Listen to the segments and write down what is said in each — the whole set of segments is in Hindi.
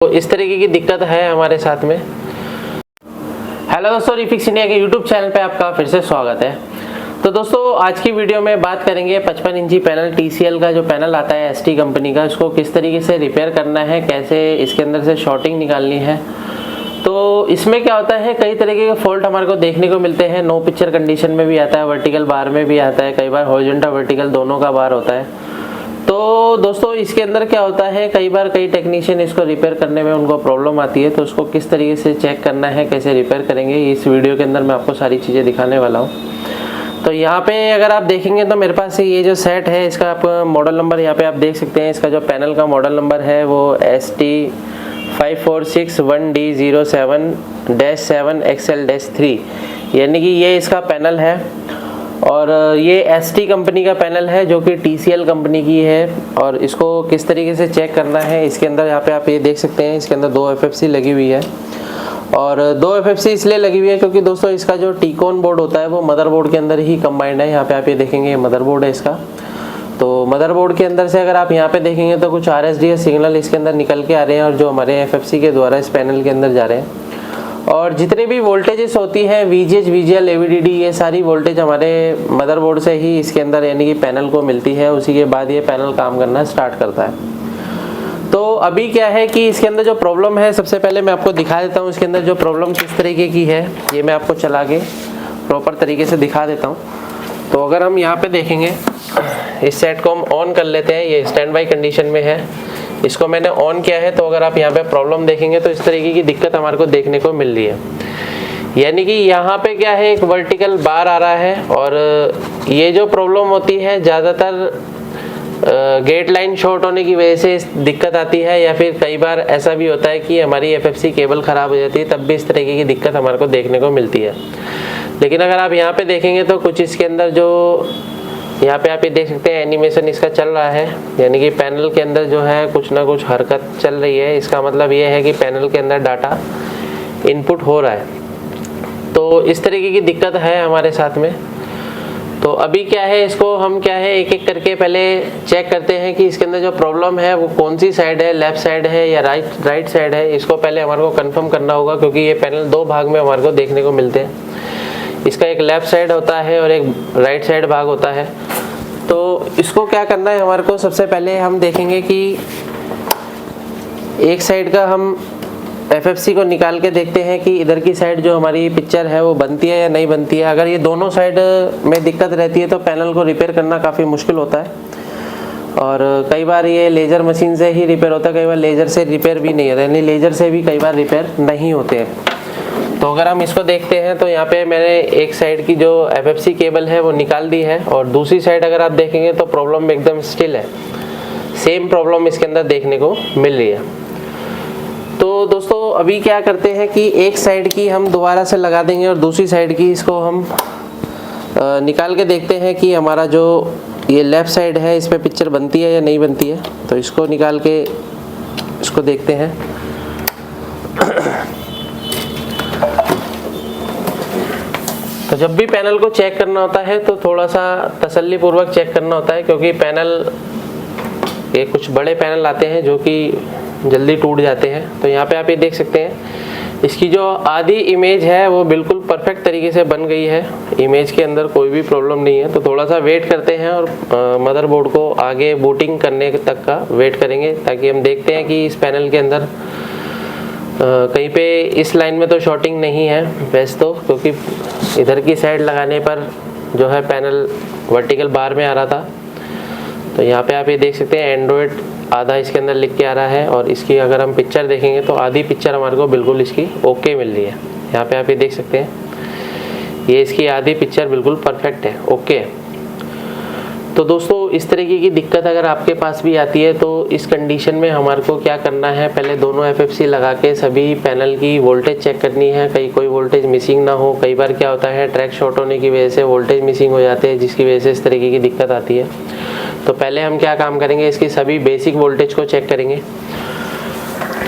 तो इस तरीके की दिक्कत है हमारे साथ में। हेलो दोस्तों, रिफिक्स इंडिया के यूट्यूब चैनल पे आपका फिर से स्वागत है। तो दोस्तों आज की वीडियो में बात करेंगे 55 इंची पैनल TCL का जो पैनल आता है ST कंपनी का, इसको किस तरीके से रिपेयर करना है, कैसे इसके अंदर से शॉर्टिंग निकालनी है। तो इसमें क्या होता है, कई तरीके के फॉल्ट हमारे को देखने को मिलते हैं। नो पिक्चर कंडीशन में भी आता है, वर्टिकल बार में भी आता है, कई बार हॉरिजॉन्टल वर्टिकल दोनों का बार होता है। तो दोस्तों इसके अंदर क्या होता है, कई बार कई टेक्नीशियन इसको रिपेयर करने में उनको प्रॉब्लम आती है, तो उसको किस तरीके से चेक करना है, कैसे रिपेयर करेंगे, इस वीडियो के अंदर मैं आपको सारी चीज़ें दिखाने वाला हूँ। तो यहाँ पे अगर आप देखेंगे तो मेरे पास ये जो सेट है, इसका आप मॉडल नंबर यहाँ पे आप देख सकते हैं। इसका जो पैनल का मॉडल नंबर है वो ST 5461D07-7XL-3, यानी कि ये इसका पैनल है। और ये ST कंपनी का पैनल है जो कि TCL कंपनी की है। और इसको किस तरीके से चेक करना है, इसके अंदर यहाँ पे आप ये देख सकते हैं, इसके अंदर 2 FFC लगी हुई है। और 2 FFC इसलिए लगी हुई है क्योंकि दोस्तों इसका जो टीकॉन बोर्ड होता है वो मदरबोर्ड के अंदर ही कंबाइंड है। यहाँ पे आप ये देखेंगे, ये मदरबोर्ड है इसका। तो मदरबोर्ड के अंदर से अगर आप यहाँ पे देखेंगे तो कुछ RSDS सिग्नल इसके अंदर निकल के आ रहे हैं, और जो हमारे FFC के द्वारा इस पैनल के अंदर जा रहे हैं। और जितने भी वोल्टेजेस होती है VGH, VGL, AVDD, ये सारी वोल्टेज हमारे मदरबोर्ड से ही इसके अंदर यानी कि पैनल को मिलती है। उसी के बाद ये पैनल काम करना स्टार्ट करता है। तो अभी क्या है कि इसके अंदर जो प्रॉब्लम है, सबसे पहले मैं आपको दिखा देता हूँ इसके अंदर जो प्रॉब्लम किस तरीके की है। ये मैं आपको चला के प्रॉपर तरीके से दिखा देता हूँ। तो अगर हम यहाँ पे देखेंगे, इस सेट को हम ऑन कर लेते हैं, ये स्टैंड बाई कंडीशन में है। इसको मैंने ऑन किया है, तो अगर आप यहाँ पे प्रॉब्लम देखेंगे तो इस तरीके की दिक्कत हमारे को देखने को मिल रही है। यानी कि यहाँ पे क्या है, एक वर्टिकल बार आ रहा है। और ये जो प्रॉब्लम होती है ज़्यादातर गेट लाइन शॉर्ट होने की वजह से दिक्कत आती है, या फिर कई बार ऐसा भी होता है कि हमारी FFC केबल ख़राब हो जाती है, तब भी इस तरीके की दिक्कत हमारे को देखने को मिलती है। लेकिन अगर आप यहाँ पे देखेंगे तो कुछ इसके अंदर जो यहाँ पे आप ये देख सकते हैं, एनिमेशन इसका चल रहा है, यानी कि पैनल के अंदर जो है कुछ ना कुछ हरकत चल रही है। इसका मतलब ये है कि पैनल के अंदर डाटा इनपुट हो रहा है। तो इस तरीके की दिक्कत है हमारे साथ में। तो अभी क्या है, इसको हम क्या है एक एक करके पहले चेक करते हैं कि इसके अंदर जो प्रॉब्लम है वो कौन सी साइड है, लेफ्ट साइड है या राइट साइड है। इसको पहले हमारे को कंफर्म करना होगा, क्योंकि ये पैनल 2 भाग में हमारे को देखने को मिलते हैं। इसका एक लेफ्ट साइड होता है और एक राइट साइड भाग होता है। तो इसको क्या करना है हमारे को, सबसे पहले हम देखेंगे कि एक साइड का हम FFC को निकाल के देखते हैं कि इधर की साइड जो हमारी पिक्चर है वो बनती है या नहीं बनती है। अगर ये दोनों साइड में दिक्कत रहती है तो पैनल को रिपेयर करना काफ़ी मुश्किल होता है। और कई बार ये लेज़र मशीन से ही रिपेयर होता है, कई बार लेज़र से रिपेयर भी नहीं होता, यानी लेज़र से भी कई बार रिपेयर नहीं होते हैं। तो अगर हम इसको देखते हैं तो यहाँ पे मैंने एक साइड की जो FFC केबल है वो निकाल दी है, और दूसरी साइड अगर आप देखेंगे तो प्रॉब्लम एकदम स्टिल है, सेम प्रॉब्लम इसके अंदर देखने को मिल रही है। तो दोस्तों अभी क्या करते हैं कि एक साइड की हम दोबारा से लगा देंगे और दूसरी साइड की इसको हम निकाल के देखते हैं कि हमारा जो ये लेफ़्ट साइड है इस पर पिक्चर बनती है या नहीं बनती है। तो इसको निकाल के इसको देखते हैं। तो जब भी पैनल को चेक करना होता है तो थोड़ा सा तसल्ली पूर्वक चेक करना होता है, क्योंकि पैनल ये कुछ बड़े पैनल आते हैं जो कि जल्दी टूट जाते हैं। तो यहाँ पे आप ये देख सकते हैं, इसकी जो आधी इमेज है वो बिल्कुल परफेक्ट तरीके से बन गई है, इमेज के अंदर कोई भी प्रॉब्लम नहीं है। तो थोड़ा सा वेट करते हैं और मदरबोर्ड को आगे बूटिंग करने तक का वेट करेंगे, ताकि हम देखते हैं कि इस पैनल के अंदर कहीं पे इस लाइन में तो शॉर्टिंग नहीं है वैसे तो, क्योंकि इधर की साइड लगाने पर जो है पैनल वर्टिकल बार में आ रहा था। तो यहाँ पे आप ये देख सकते हैं, एंड्रॉयड आधा इसके अंदर लिख के आ रहा है, और इसकी अगर हम पिक्चर देखेंगे तो आधी पिक्चर हमारे को बिल्कुल इसकी ओके मिल रही है। यहाँ पे आप ये देख सकते हैं, ये इसकी आधी पिक्चर बिल्कुल परफेक्ट है, ओके। तो दोस्तों इस तरीके की दिक्कत अगर आपके पास भी आती है तो इस कंडीशन में हमारे को क्या करना है, पहले दोनों FFC लगा के सभी पैनल की वोल्टेज चेक करनी है, कहीं कोई वोल्टेज मिसिंग ना हो। कई बार क्या होता है, ट्रैक शॉर्ट होने की वजह से वोल्टेज मिसिंग हो जाते हैं, जिसकी वजह से इस तरीके की दिक्कत आती है। तो पहले हम क्या काम करेंगे, इसकी सभी बेसिक वोल्टेज को चेक करेंगे।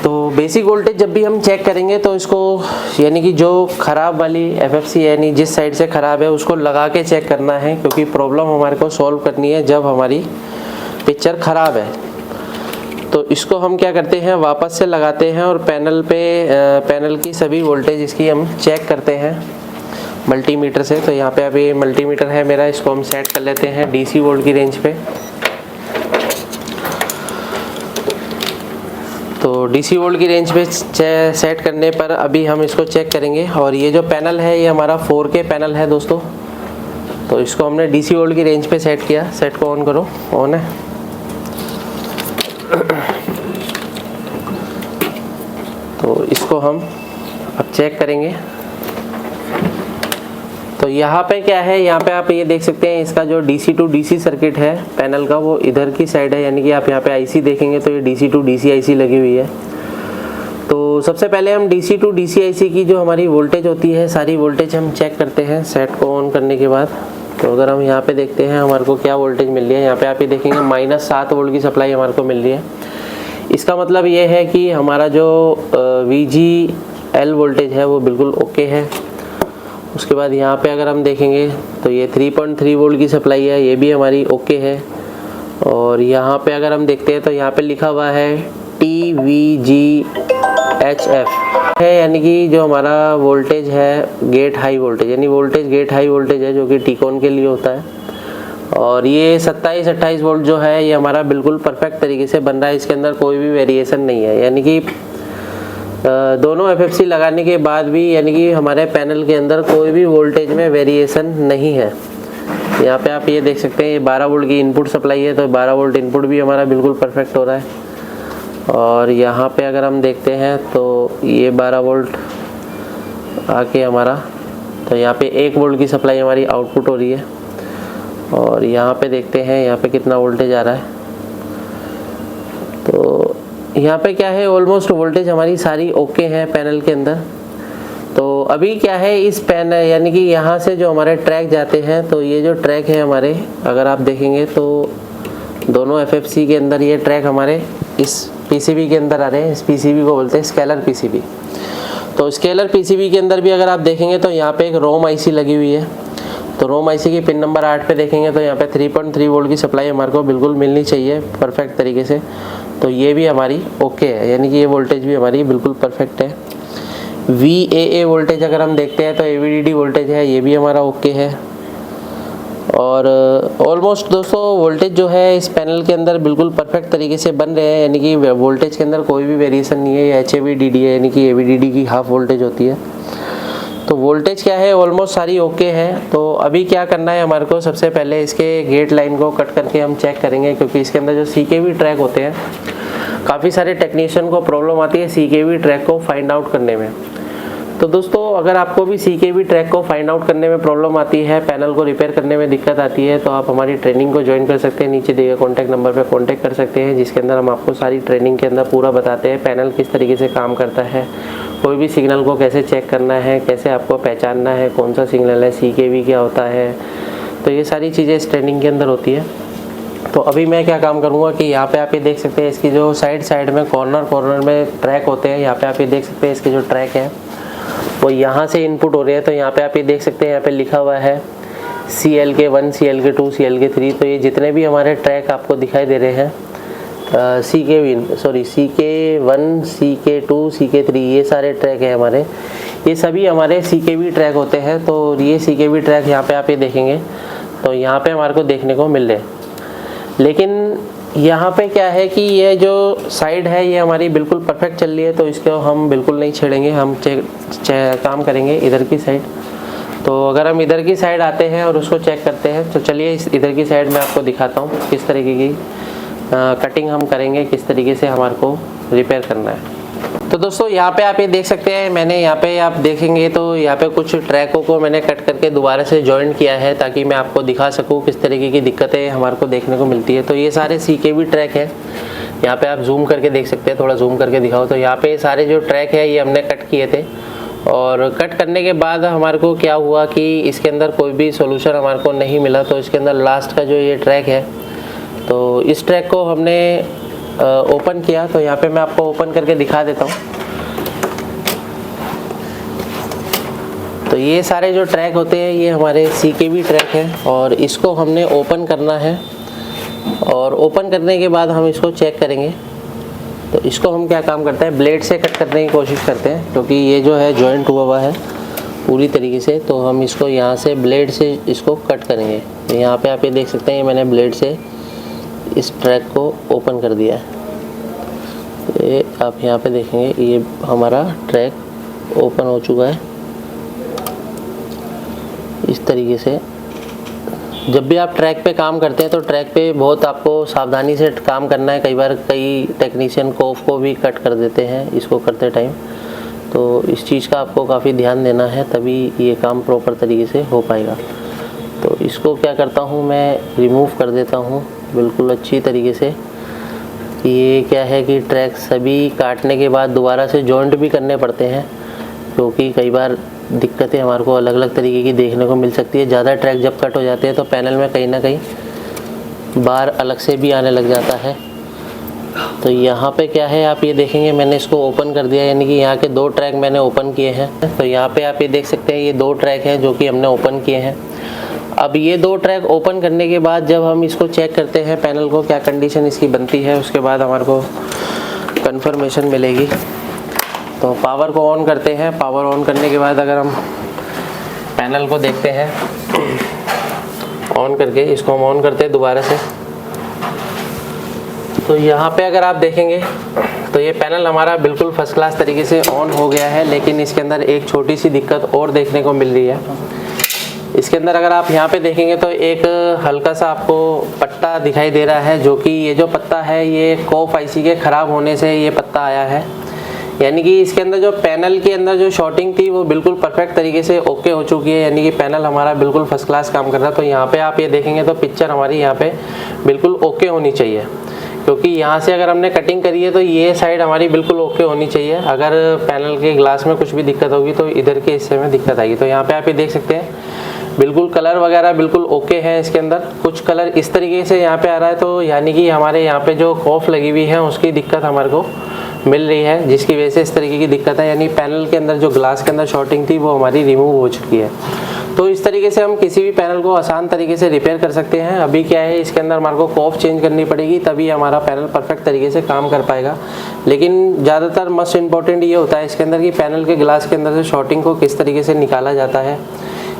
तो बेसिक वोल्टेज जब भी हम चेक करेंगे तो इसको यानी कि जो ख़राब वाली FFC यानी जिस साइड से ख़राब है उसको लगा के चेक करना है, क्योंकि प्रॉब्लम हमारे को सॉल्व करनी है जब हमारी पिक्चर ख़राब है। तो इसको हम क्या करते हैं, वापस से लगाते हैं और पैनल की सभी वोल्टेज इसकी हम चेक करते हैं मल्टीमीटर से। तो यहाँ पे अभी मल्टीमीटर है मेरा, इसको हम सेट कर लेते हैं DC वोल्ट की रेंज पे। तो DC वोल्ट की रेंज पे सेट करने पर अभी हम इसको चेक करेंगे। और ये जो पैनल है ये हमारा 4K पैनल है दोस्तों। तो इसको हमने DC वोल्ट की रेंज पे सेट किया। सेट को ऑन करो, ऑन है। तो इसको हम अब चेक करेंगे। तो यहाँ पे क्या है, यहाँ पे आप ये देख सकते हैं इसका जो DC to DC सर्किट है पैनल का वो इधर की साइड है, यानी कि आप यहाँ पे IC देखेंगे तो ये DC to DC IC लगी हुई है। तो सबसे पहले हम DC to DC IC की जो हमारी वोल्टेज होती है सारी वोल्टेज हम चेक करते हैं सेट को ऑन करने के बाद। तो अगर हम यहाँ पे देखते हैं हमारे को क्या वोल्टेज मिल रही है, यहाँ पे आप ये देखेंगे -7 वोल्ट की सप्लाई हमारे को मिल रही है। इसका मतलब ये है कि हमारा जो VGL वोल्टेज है वो बिल्कुल ओके है। उसके बाद यहाँ पे अगर हम देखेंगे तो ये 3.3 वोल्ट की सप्लाई है, ये भी हमारी ओके है। और यहाँ पे अगर हम देखते हैं तो यहाँ पे लिखा हुआ है TVGHF है, यानी कि जो हमारा वोल्टेज है गेट हाई वोल्टेज, यानी वोल्टेज गेट हाई वोल्टेज है जो कि टीकॉन के लिए होता है। और ये 27-28 वोल्ट जो है ये हमारा बिल्कुल परफेक्ट तरीके से बन रहा है, इसके अंदर कोई भी वेरिएशन नहीं है। यानी कि दोनों FFC लगाने के बाद भी यानी कि हमारे पैनल के अंदर कोई भी वोल्टेज में वेरिएशन नहीं है। यहाँ पे आप ये देख सकते हैं ये 12 वोल्ट की इनपुट सप्लाई है, तो 12 वोल्ट इनपुट भी हमारा बिल्कुल परफेक्ट हो रहा है। और यहाँ पे अगर हम देखते हैं तो ये 12 वोल्ट आके हमारा, तो यहाँ पे 1 वोल्ट की सप्लाई हमारी आउटपुट हो रही है। और यहाँ पे देखते हैं यहाँ पे कितना वोल्टेज आ रहा है। तो यहाँ पे क्या है, ऑलमोस्ट वोल्टेज हमारी सारी ओके है पैनल के अंदर। तो अभी क्या है इस पैनल, यानी कि यहाँ से जो हमारे ट्रैक जाते हैं, तो ये जो ट्रैक है हमारे, अगर आप देखेंगे तो दोनों FFC के अंदर ये ट्रैक हमारे इस PCB के अंदर आ रहे हैं। इस PCB को बोलते हैं स्केलर PCB। तो स्केलर PCB के अंदर भी अगर आप देखेंगे तो यहाँ पे एक ROM IC लगी हुई है। तो ROM IC की पिन नंबर 8 पे देखेंगे तो यहाँ पे 3.3 वोल्ट की सप्लाई हमारे को बिल्कुल मिलनी चाहिए परफेक्ट तरीके से। तो ये भी हमारी ओके है, यानी कि ये वोल्टेज भी हमारी बिल्कुल परफेक्ट है। VAA वोल्टेज अगर हम देखते हैं तो AVDD वोल्टेज है, ये भी हमारा ओके है। और ऑलमोस्ट दोस्तों वोल्टेज जो है इस पैनल के अंदर बिल्कुल परफेक्ट तरीके से बन रहे हैं, यानी कि वोल्टेज के अंदर कोई भी वेरिएशन नहीं है। ये HAVDD है, यानी कि AVDD की हाफ वोल्टेज होती है। तो वोल्टेज क्या है, ऑलमोस्ट सारी ओके है। तो अभी क्या करना है हमारे को, सबसे पहले इसके गेट लाइन को कट करके हम चेक करेंगे, क्योंकि इसके अंदर जो CKV ट्रैक होते हैं काफ़ी सारे टेक्नीशियन को प्रॉब्लम आती है CKV ट्रैक को फाइंड आउट करने में। तो दोस्तों अगर आपको भी CKV ट्रैक को फाइंड आउट करने में प्रॉब्लम आती है, पैनल को रिपेयर करने में दिक्कत आती है, तो आप हमारी ट्रेनिंग को ज्वाइन कर सकते हैं। नीचे दिए गए कॉन्टैक्ट नंबर पर कॉन्टैक्ट कर सकते हैं, जिसके अंदर हम आपको सारी ट्रेनिंग के अंदर पूरा बताते हैं पैनल किस तरीके से काम करता है, कोई भी सिग्नल को कैसे चेक करना है, कैसे आपको पहचानना है कौन सा सिग्नल है, CKV क्या होता है। तो ये सारी चीज़ें इस ट्रेनिंग के अंदर होती है। तो अभी मैं क्या काम करूँगा कि यहाँ पे आप ये देख सकते हैं इसकी जो साइड में कॉर्नर में ट्रैक होते हैं, यहाँ पे आप ये देख सकते हैं इसके जो ट्रैक है वो यहाँ से इनपुट हो रहे हैं। तो यहाँ पे आप ये देख सकते हैं यहाँ पे लिखा हुआ है CLK1, CLK2, CLK3। तो ये जितने भी हमारे ट्रैक आपको दिखाई दे रहे हैं CK1, CK2, CK3, ये सारे ट्रैक है हमारे, ये सभी हमारे CKV ट्रैक होते हैं। तो ये CKV ट्रैक यहाँ पे आप ये देखेंगे तो यहाँ पे हमारे को देखने को मिल रहे हैं। लेकिन यहाँ पे क्या है कि ये जो साइड है ये हमारी बिल्कुल परफेक्ट चल रही है, तो इसको हम बिल्कुल नहीं छेड़ेंगे, हम काम करेंगे इधर की साइड। तो अगर हम इधर की साइड आते हैं और उसको चेक करते हैं, तो चलिए इधर की साइड में आपको दिखाता हूँ किस तरीके की कटिंग हम करेंगे, किस तरीके से हमारे को रिपेयर करना है। तो दोस्तों यहाँ पे आप ये देख सकते हैं, मैंने यहाँ पे आप देखेंगे तो यहाँ पे कुछ ट्रैकों को मैंने कट करके दोबारा से जॉइन किया है, ताकि मैं आपको दिखा सकूँ किस तरीके की दिक्कतें हमारे को देखने को मिलती है। तो ये सारे CKV ट्रैक है, यहाँ पे आप जूम करके देख सकते हैं, थोड़ा जूम करके दिखाओ। तो यहाँ पे सारे जो ट्रैक है ये हमने कट किए थे, और कट करने के बाद हमारे को क्या हुआ कि इसके अंदर कोई भी सोल्यूशन हमारे को नहीं मिला। तो इसके अंदर लास्ट का जो ये ट्रैक है, तो इस ट्रैक को हमने ओपन किया। तो यहाँ पे मैं आपको ओपन करके दिखा देता हूँ। तो ये सारे जो ट्रैक होते हैं ये हमारे CKV ट्रैक हैं, और इसको हमने ओपन करना है, और ओपन करने के बाद हम इसको चेक करेंगे तो इसको हम क्या काम करते हैं, ब्लेड से कट करने की कोशिश करते हैं, क्योंकि ये जो है जॉइंट हुआ है पूरी तरीके से। तो हम इसको यहाँ से ब्लेड से इसको कट करेंगे। तो यहाँ पे आप ये देख सकते हैं, ये मैंने ब्लेड से इस ट्रैक को ओपन कर दिया है। ये आप यहाँ पे देखेंगे, ये हमारा ट्रैक ओपन हो चुका है। इस तरीके से जब भी आप ट्रैक पे काम करते हैं तो ट्रैक पे बहुत आपको सावधानी से काम करना है। कई बार कई टेक्नीशियन कोफ को भी कट कर देते हैं इसको करते टाइम, तो इस चीज़ का आपको काफ़ी ध्यान देना है, तभी ये काम प्रॉपर तरीके से हो पाएगा। तो इसको क्या करता हूँ मैं, रिमूव कर देता हूँ बिल्कुल अच्छी तरीके से। ये क्या है कि ट्रैक सभी काटने के बाद दोबारा से जॉइंट भी करने पड़ते हैं, क्योंकि कई बार दिक्कतें हमारे को अलग अलग तरीके की देखने को मिल सकती है। ज़्यादा ट्रैक जब कट हो जाते हैं तो पैनल में कहीं ना कहीं बार अलग से भी आने लग जाता है। तो यहाँ पे क्या है, आप ये देखेंगे मैंने इसको ओपन कर दिया, यानी कि यहाँ के 2 ट्रैक मैंने ओपन किए हैं। तो यहाँ पे आप ये देख सकते हैं, ये 2 ट्रैक हैं जो कि हमने ओपन किए हैं। अब ये 2 ट्रैक ओपन करने के बाद जब हम इसको चेक करते हैं पैनल को क्या कंडीशन इसकी बनती है, उसके बाद हमारे को कंफर्मेशन मिलेगी। तो पावर को ऑन करते हैं। पावर ऑन करने के बाद अगर हम पैनल को देखते हैं, ऑन करके इसको हम ऑन करते हैं दोबारा से, तो यहाँ पे अगर आप देखेंगे तो ये पैनल हमारा बिल्कुल फर्स्ट क्लास तरीके से ऑन हो गया है। लेकिन इसके अंदर एक छोटी सी दिक्कत और देखने को मिल रही है। इसके अंदर अगर आप यहाँ पे देखेंगे तो एक हल्का सा आपको पट्टा दिखाई दे रहा है, जो कि ये जो पत्ता है ये कोफ आईसी के ख़राब होने से ये पत्ता आया है। यानी कि इसके अंदर जो पैनल के अंदर जो शॉर्टिंग थी वो बिल्कुल परफेक्ट तरीके से ओके हो चुकी है, यानी कि पैनल हमारा बिल्कुल फर्स्ट क्लास काम कर रहा है। तो यहाँ पे आप ये देखेंगे तो पिक्चर हमारी यहाँ पे बिल्कुल ओके होनी चाहिए, क्योंकि यहाँ से अगर हमने कटिंग करी है तो ये साइड हमारी बिल्कुल ओके होनी चाहिए। अगर पैनल के ग्लास में कुछ भी दिक्कत होगी तो इधर के हिस्से में दिक्कत आएगी। तो यहाँ पे आप ये देख सकते हैं बिल्कुल कलर वगैरह बिल्कुल ओके है। इसके अंदर कुछ कलर इस तरीके से यहाँ पे आ रहा है, तो यानी कि हमारे यहाँ पे जो खौफ लगी हुई है उसकी दिक्कत हमारे को मिल रही है, जिसकी वजह से इस तरीके की दिक्कत है। यानी पैनल के अंदर जो ग्लास के अंदर शॉर्टिंग थी वो हमारी रिमूव हो चुकी है। तो इस तरीके से हम किसी भी पैनल को आसान तरीके से रिपेयर कर सकते हैं। अभी क्या है, इसके अंदर हमारे को कॉफ चेंज करनी पड़ेगी, तभी हमारा पैनल परफेक्ट तरीके से काम कर पाएगा। लेकिन ज़्यादातर मोस्ट इम्पॉर्टेंट ये होता है इसके अंदर कि पैनल के ग्लास के अंदर से शॉर्टिंग को किस तरीके से निकाला जाता है।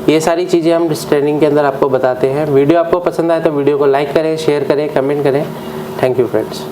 ये सारी चीज़ें हम इस ट्रेनिंग के अंदर आपको बताते हैं। वीडियो आपको पसंद आए तो वीडियो को लाइक करें, शेयर करें, कमेंट करें। Thank you friends.